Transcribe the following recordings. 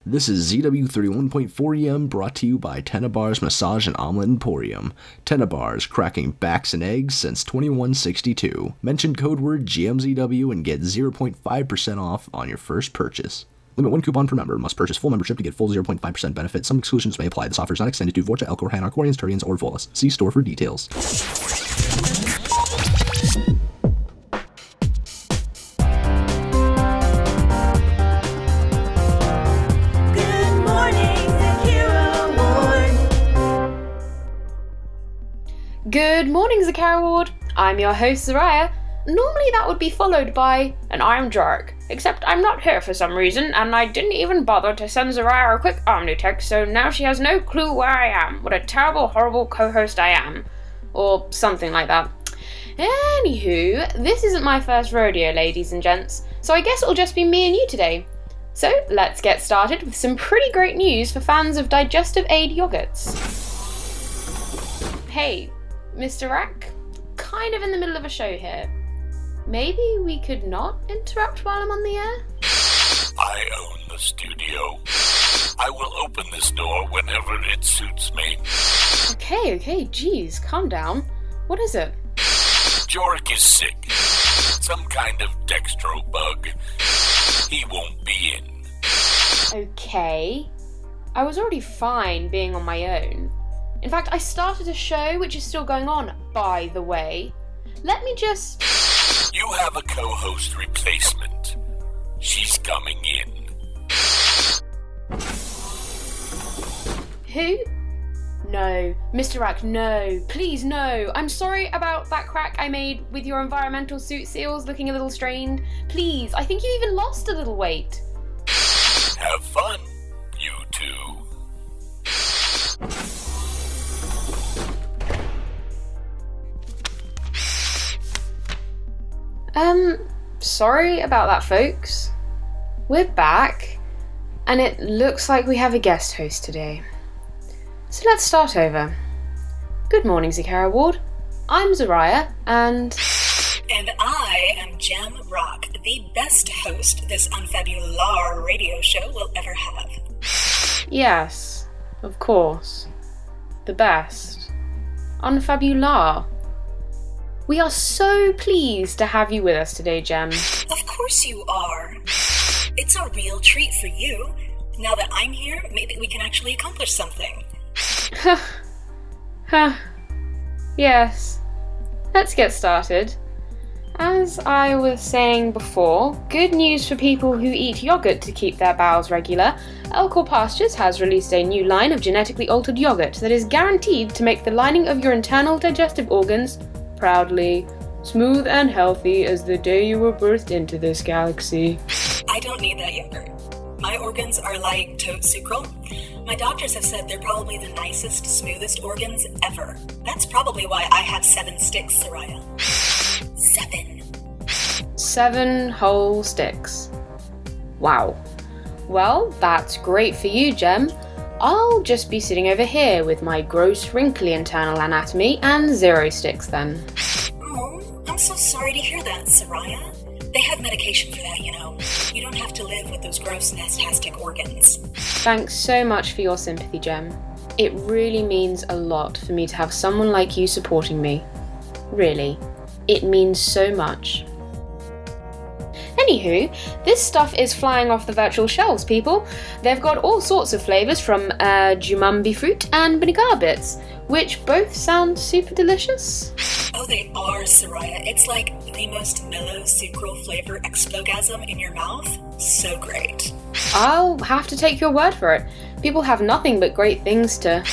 This is ZW31.4EM brought to you by Tennabar's Massage and Omelette Emporium. Tennabar's cracking backs and eggs since 2162. Mention code word GMZW and get 0.5% off on your first purchase. Limit 1 coupon per member. Must purchase full membership to get full 0.5% benefit. Some exclusions may apply. This offer is not extended to Vorcha, Elcor, Hanar, Quarians, Turians, or Volus. See store for details. Good morning, Zakera Ward. I'm your host, Suraya. Normally that would be followed by an I'm jerk, except I'm not here for some reason, and I didn't even bother to send Suraya a quick Omni text, so now she has no clue where I am. What a terrible, horrible co-host I am. Or something like that. Anywho, this isn't my first rodeo, ladies and gents, so I guess it'll just be me and you today. So let's get started with some pretty great news for fans of digestive aid yogurts. Hey, Mr. Rack, kind of in the middle of a show here. Maybe we could not interrupt while I'm on the air? I own the studio. I will open this door whenever it suits me. Okay, geez, calm down. What is it? Jork is sick. Some kind of dextro bug. He won't be in. Okay. I was already fine being on my own. In fact, I started a show which is still going on, by the way. Let me just... You have a co-host replacement. She's coming in. Who? No. Mr. Rack, no. Please, no. I'm sorry about that crack I made with your environmental suit seals looking a little strained. Please, I think you even lost a little weight. Have fun, you two. Sorry about that, folks. We're back, and it looks like we have a guest host today. So let's start over. Good morning, Zakera Ward. I'm Suraya, and I am Gem Rock, the best host this unfabular radio show will ever have. yes, of course, the best. Unfabular. We are so pleased to have you with us today, Gem. Of course you are. It's a real treat for you. Now that I'm here, maybe we can actually accomplish something. Yes. Let's get started. As I was saying before, good news for people who eat yogurt to keep their bowels regular. Elcor Pastures has released a new line of genetically altered yogurt that is guaranteed to make the lining of your internal digestive organs proudly smooth and healthy as the day you were birthed into this galaxy. I don't need that yogurt. My organs are like tote sucral. My doctors have said they're probably the nicest, smoothest organs ever. That's probably why I have 7 sticks, Suraya. 7. 7 whole sticks. Wow. Well, that's great for you, Gem. I'll just be sitting over here with my gross, wrinkly internal anatomy and 0 sticks then. Oh, I'm so sorry to hear that, Suraya. They have medication for that, you know. You don't have to live with those gross, nastastic organs. Thanks so much for your sympathy, Gem. It really means a lot for me to have someone like you supporting me. Really. It means so much. Anywho, this stuff is flying off the virtual shelves, people. They've got all sorts of flavours from Jumambi fruit and Binigar bits, which both sound super delicious. Oh, they are, Suraya. It's like the most mellow sucral flavor explogasm in your mouth. So great. I'll have to take your word for it. People have nothing but great things to...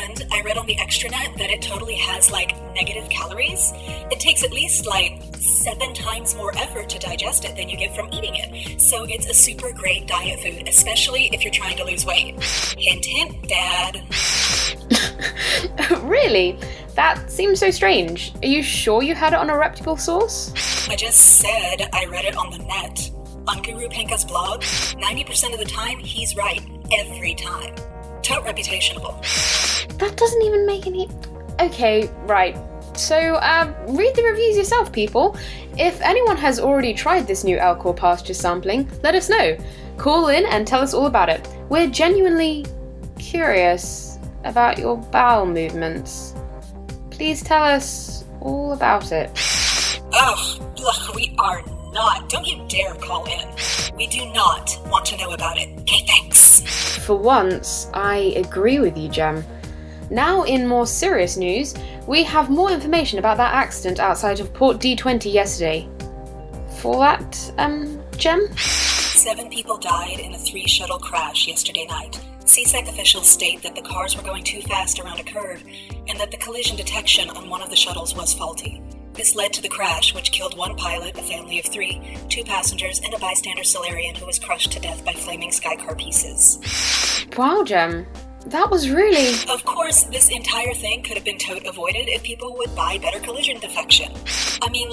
And I read on the extranet that it totally has, like, negative calories. It takes at least, like, 7 times more effort to digest it than you get from eating it. So it's a super great diet food, especially if you're trying to lose weight. Hint, hint, Dad. Really? That seems so strange. Are you sure you had it on a reputable source? I just said I read it on the net. On Guru Panka's blog, 90% of the time, he's right. Every time. Tote reputationable. That doesn't even make any... Okay, right. So, read the reviews yourself, people. If anyone has already tried this new Elcor pasture sampling, let us know. Call in and tell us all about it. We're genuinely curious about your bowel movements. Please tell us all about it. Ugh, we are not. Don't you dare call in. We do not want to know about it. Okay, thanks. For once, I agree with you, Gem. Now, in more serious news, we have more information about that accident outside of Port D20 yesterday. For that, Gem? 7 people died in a 3-shuttle crash yesterday night. CSEC officials state that the cars were going too fast around a curve, and that the collision detection on one of the shuttles was faulty. This led to the crash, which killed 1 pilot, a family of 3, 2 passengers, and a bystander Salarian who was crushed to death by flaming skycar pieces. Wow, Gem. That was really... Of course, this entire thing could have been tote avoided if people would buy better collision detection. I mean,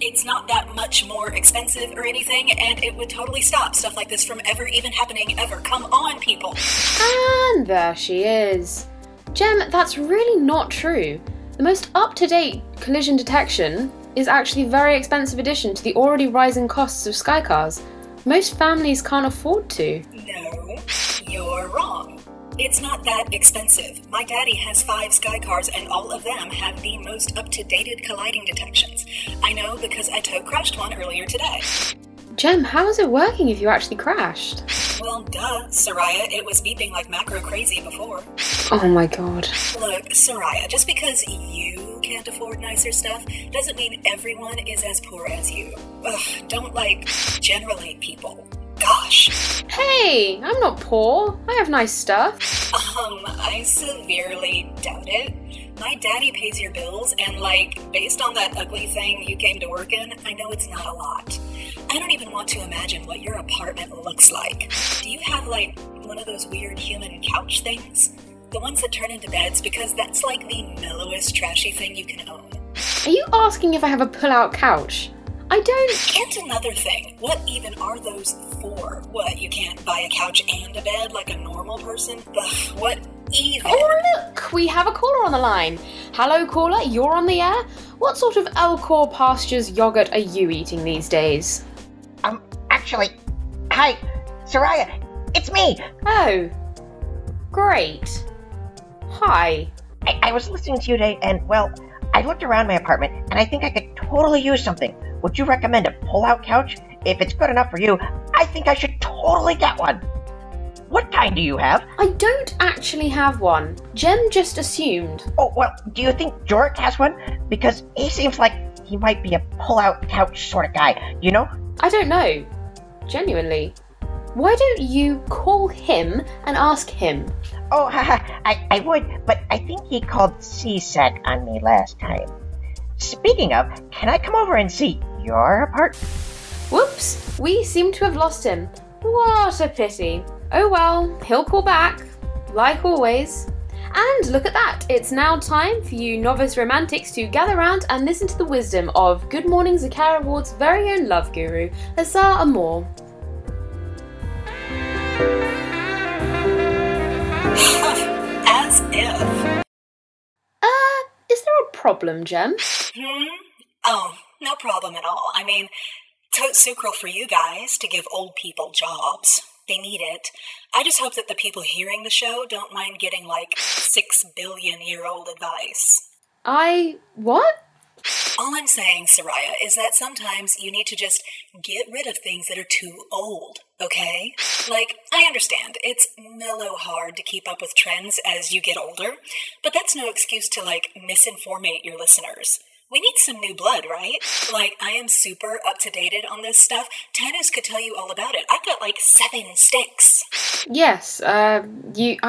it's not that much more expensive or anything, and it would totally stop stuff like this from ever even happening ever. Come on, people! And there she is. Gem, that's really not true. The most up-to-date collision detection is actually a very expensive addition to the already rising costs of skycars. Most families can't afford to. No, you're wrong. It's not that expensive. My daddy has 5 skycars and all of them have the most up-to-date colliding detections. I know because I tote crashed one earlier today. Gem, how is it working if you actually crashed? Well, duh, Suraya, it was beeping like macro crazy before. Oh my god. Look, Suraya, just because you can't afford nicer stuff doesn't mean everyone is as poor as you. Ugh, don't, generate people. Gosh. Hey, I'm not poor. I have nice stuff. I severely doubt it. My daddy pays your bills, and based on that ugly thing you came to work in, I know it's not a lot. I don't even want to imagine what your apartment looks like. Do you have, one of those weird human couch things? The ones that turn into beds, because that's the mellowest trashy thing you can own. Are you asking if I have a pull-out couch? I don't... And another thing, what even are those for? What, you can't buy a couch and a bed like a normal person? Ugh, what even? Oh look, we have a caller on the line. Hello caller, you're on the air? What sort of Elcor Pastures yogurt are you eating these days? Actually, hi, Suraya, it's me. Oh, great. Hi. I was listening to you today, and, I looked around my apartment, and I think I could totally use something. Would you recommend a pull-out couch? If it's good enough for you, I think I should totally get one. What kind do you have? I don't actually have one. Jem just assumed. Oh, do you think Jork has one? Because he seems like he might be a pull-out couch sort of guy, you know? I don't know. Genuinely. Why don't you call him and ask him? Oh, I would, but I think he called CSEC on me last time. Speaking of, can I come over and see your apartment? Whoops, we seem to have lost him. What a pity. Oh well, he'll call back, like always. And look at that, it's now time for you novice romantics to gather round and listen to the wisdom of Good Morning Zakera Ward's very own love guru, Asar Amoré. As if. Is there a problem, Jem? Oh, no problem at all. I mean, tote sucral for you guys to give old people jobs. They need it. I just hope that the people hearing the show don't mind getting 6 billion-year-old advice. What? All I'm saying, Suraya, is that sometimes you need to just get rid of things that are too old, okay? I understand, it's mellow hard to keep up with trends as you get older, but that's no excuse to, misinformate your listeners. We need some new blood, right? I am super up-to-date on this stuff. Tennis could tell you all about it. I've got 7 sticks. Yes, I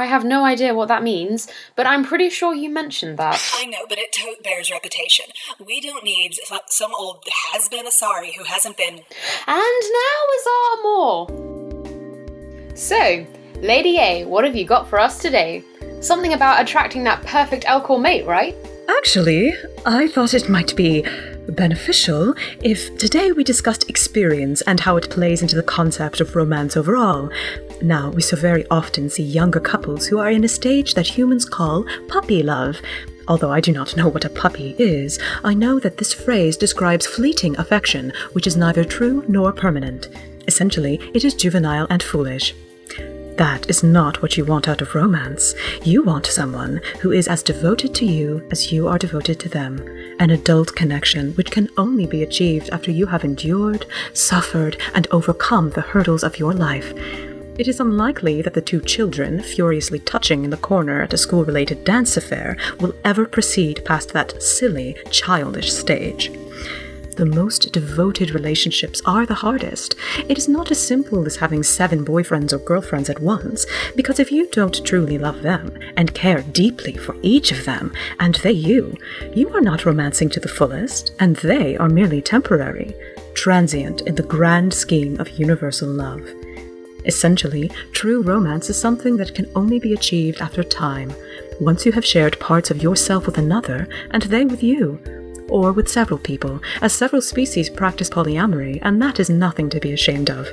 have no idea what that means, but I'm pretty sure you mentioned that. I know, but it tote bears reputation. We don't need some old has-been Asari who hasn't been... And now Asar Amoré. So, Lady A, what have you got for us today? Something about attracting that perfect Elcor mate, right? Actually, I thought it might be beneficial if today we discussed experience and how it plays into the concept of romance overall. Now, we so very often see younger couples who are in a stage that humans call puppy love. Although I do not know what a puppy is, I know that this phrase describes fleeting affection, which is neither true nor permanent. Essentially, it is juvenile and foolish. That is not what you want out of romance. You want someone who is as devoted to you as you are devoted to them. An adult connection which can only be achieved after you have endured, suffered, and overcome the hurdles of your life. It is unlikely that the two children, furiously touching in the corner at a school-related dance affair, will ever proceed past that silly, childish stage. The most devoted relationships are the hardest. It is not as simple as having 7 boyfriends or girlfriends at once, because if you don't truly love them and care deeply for each of them, and they you are not romancing to the fullest, and they are merely temporary, transient in the grand scheme of universal love. Essentially, true romance is something that can only be achieved after time, once you have shared parts of yourself with another, and they with you, or with several people, as several species practice polyamory, and that is nothing to be ashamed of.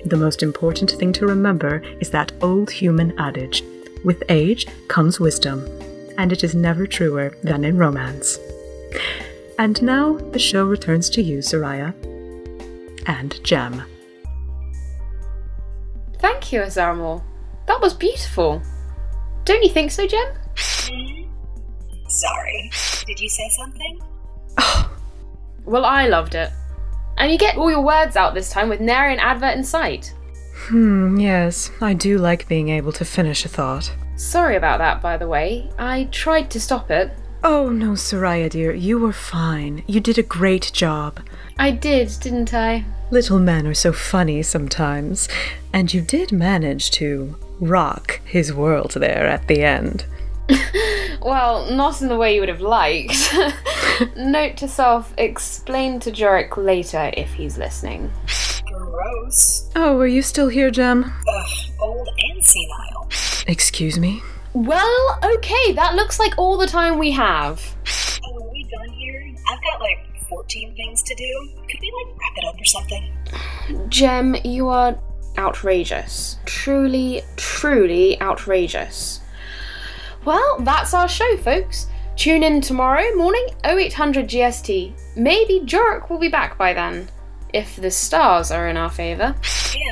The most important thing to remember is that old human adage, with age comes wisdom, and it is never truer than in romance. And now the show returns to you, Suraya and Jem. Thank you, Asar Amoré. That was beautiful. Don't you think so, Jem? Sorry. Did you say something? Well, I loved it. And you get all your words out this time with nary an advert in sight. Yes, I do like being able to finish a thought. Sorry about that, by the way. I tried to stop it. Oh no, Suraya dear, you were fine. You did a great job. I did, didn't I? Little men are so funny sometimes. And you did manage to rock his world there at the end. Well, not in the way you would have liked. Note to self, explain to Erick later if he's listening. Gross. Oh, are you still here, Jem? Old and senile. Excuse me? Well, okay, that looks like all the time we have. Oh, are we done here? I've got 14 things to do. Could we wrap it up or something? Jem, you are outrageous. Truly, truly outrageous. Well, that's our show, folks. Tune in tomorrow morning, 0800 GST. Maybe Erick will be back by then, if the stars are in our favour.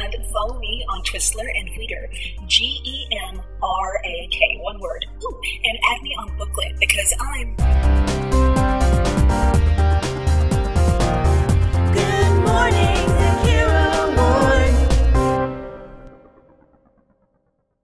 And follow me on Twistler and Reader, GEMRAK, one word. Ooh, and add me on Booklet, because I'm...